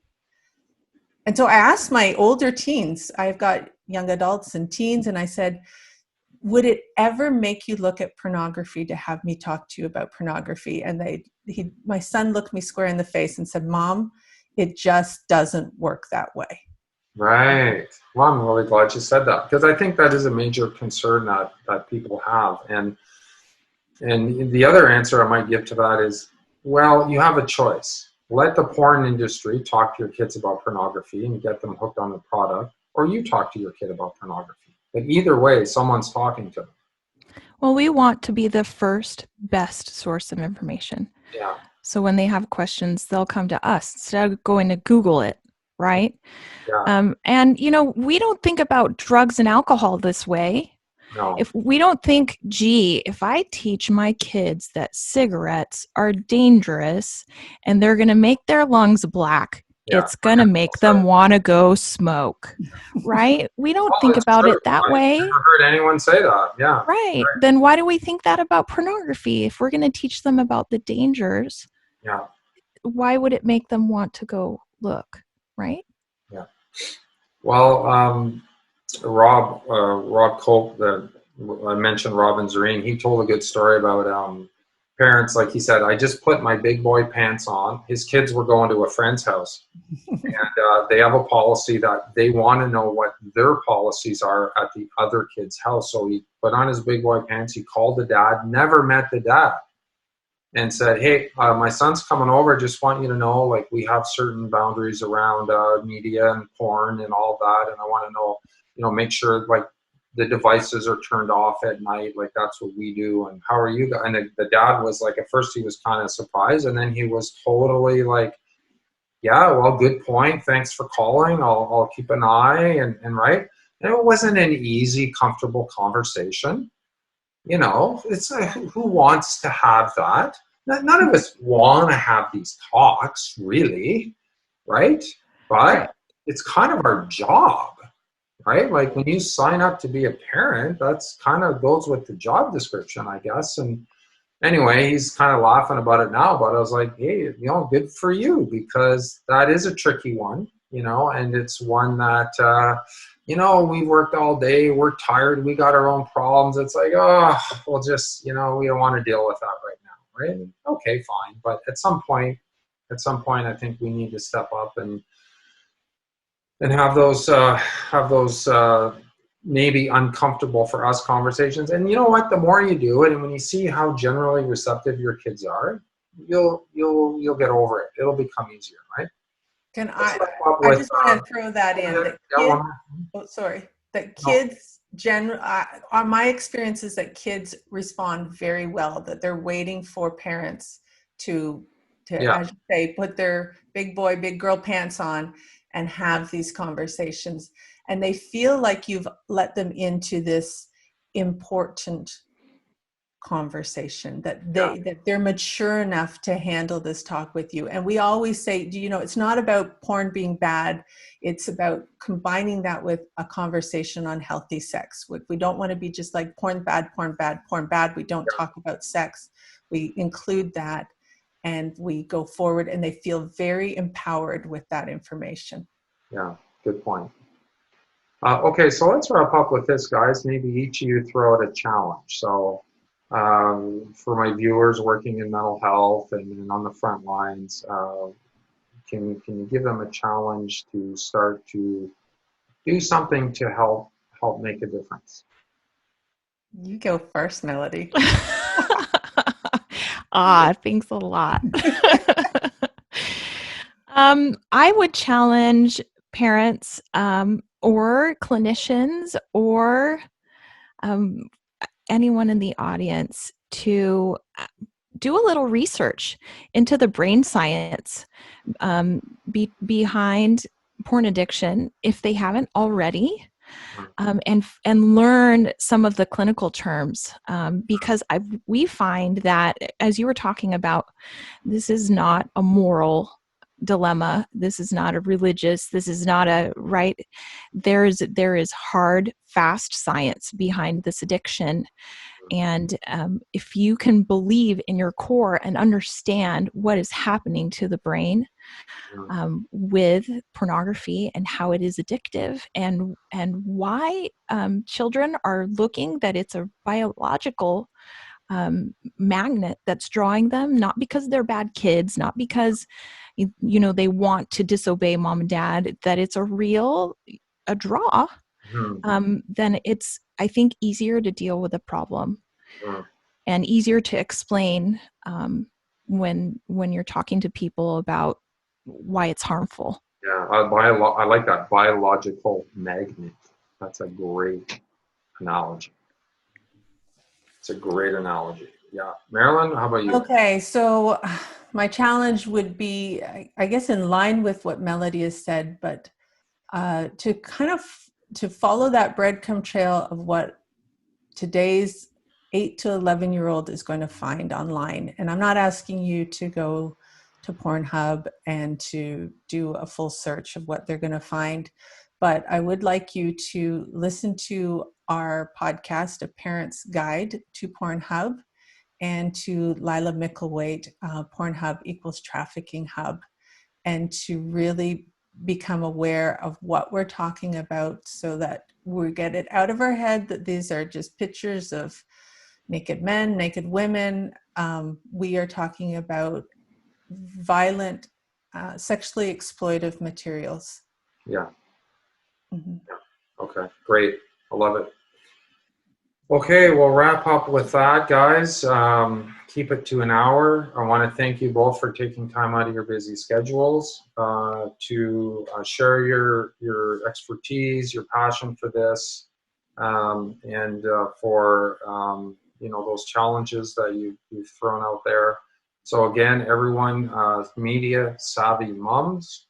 And so I asked my older teens, I've got young adults and teens, and I said, would it ever make you look at pornography to have me talk to you about pornography? And my son looked me square in the face and said, Mom, it just doesn't work that way. Right. Well, I'm really glad you said that, because I think that is a major concern that people have. And the other answer I might give to that is, well, you have a choice. Let the porn industry talk to your kids about pornography and get them hooked on the product, or you talk to your kid about pornography. But either way, someone's talking to them. Well, we want to be the first best source of information. Yeah. So when they have questions, they'll come to us instead of going to Google it, right? Yeah. And, we don't think about drugs and alcohol this way. No. If we don't think, gee, if I teach my kids that cigarettes are dangerous and they're going to make their lungs black, it's going to make them want to go smoke, right? We don't think about it that way. I've never heard anyone say that. Yeah. Right. Then why do we think that about pornography? If we're going to teach them about the dangers, why would it make them want to go look, right? Yeah. Well, Rob Cope, I mentioned Robin Zareen, he told a good story about parents. Like he said, I just put my big boy pants on. His kids were going to a friend's house. And they have a policy that they want to know what their policies are at the other kid's house. So he put on his big boy pants. He called the dad, never met the dad, and said, hey, my son's coming over. Just want you to know, like, we have certain boundaries around media and porn and all that. And I want to know, make sure, like, the devices are turned off at night. Like, that's what we do. And how are you guys? And the dad was like, at first he was kind of surprised. And then he was totally like, yeah, well, good point. Thanks for calling. I'll keep an eye. And right. And it wasn't an easy, comfortable conversation. It's who wants to have that? None of us want to have these talks, really, right? But it's kind of our job, right? Like, when you sign up to be a parent, that's kind of goes with the job description, I guess. And anyway, he's kind of laughing about it now, but I was like, hey, good for you, because that is a tricky one, and it's one that, we worked all day, we're tired, we got our own problems. It's like, oh, we'll just, we don't want to deal with that right now, right? Okay, fine. But at some point, I think we need to step up and have those maybe uncomfortable for us conversations. And you know what? The more you do it, and when you see how generally receptive your kids are, you'll get over it. It'll become easier, right? I just want to throw that in. That kids on my experience is that kids respond very well, that they're waiting for parents to as you say, put their big boy, big girl pants on and have these conversations. And they feel like you've let them into this important conversation, that they're mature enough to handle this talk with you. And we always say, it's not about porn being bad. It's about combining that with a conversation on healthy sex. We don't want to be just like porn bad, porn bad, porn bad. We don't talk about sex. We include that and we go forward, and they feel very empowered with that information. Yeah, good point. Okay, so let's wrap up with this, guys. Maybe each of you throw out a challenge. So for my viewers working in mental health and on the front lines, can you give them a challenge to start to do something to help make a difference? You go first, Melody. Thanks a lot. I would challenge parents or clinicians or anyone in the audience to do a little research into the brain science behind porn addiction if they haven't already, and learn some of the clinical terms, because we find that, as you were talking about, this is not a moral dilemma. This is not a religious. This is not a right. There is hard, fast science behind this addiction. And if you can believe in your core and understand what is happening to the brain with pornography and how it is addictive, and why children are looking, that it's a biological magnet that's drawing them, not because they're bad kids, not because they want to disobey mom and dad, that it's a draw, then it's, I think, easier to deal with the problem and easier to explain when you're talking to people about why it's harmful. Yeah, I like that, biological magnet. That's a great analogy. It's a great analogy. Yeah. Marilyn, how about you? Okay, so my challenge would be, I guess, in line with what Melody has said, but to kind of to follow that breadcrumb trail of what today's 8 to 11-year-old is going to find online. And I'm not asking you to go to Pornhub and to do a full search of what they're going to find, but I would like you to listen to our podcast, A Parent's Guide to Pornhub, and to Lila Mickelwaite, Pornhub equals trafficking hub, and to really become aware of what we're talking about, so that we get it out of our head that these are just pictures of naked men, naked women. We are talking about violent, sexually exploitive materials. Yeah. Mm-hmm. Yeah. Okay, great. I love it. Okay, we'll wrap up with that, guys. Keep it to an hour. I want to thank you both for taking time out of your busy schedules to share your expertise, your passion for this, and for those challenges that you've thrown out there. So again, everyone, media savvy moms,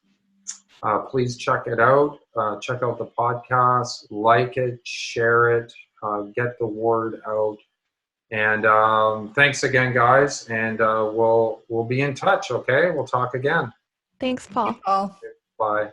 please check it out. Check out the podcast, like it, share it. Get the word out, and thanks again, guys, and we'll be in touch. Okay, we'll talk again. Thanks, Paul. Thank you, Paul. Bye.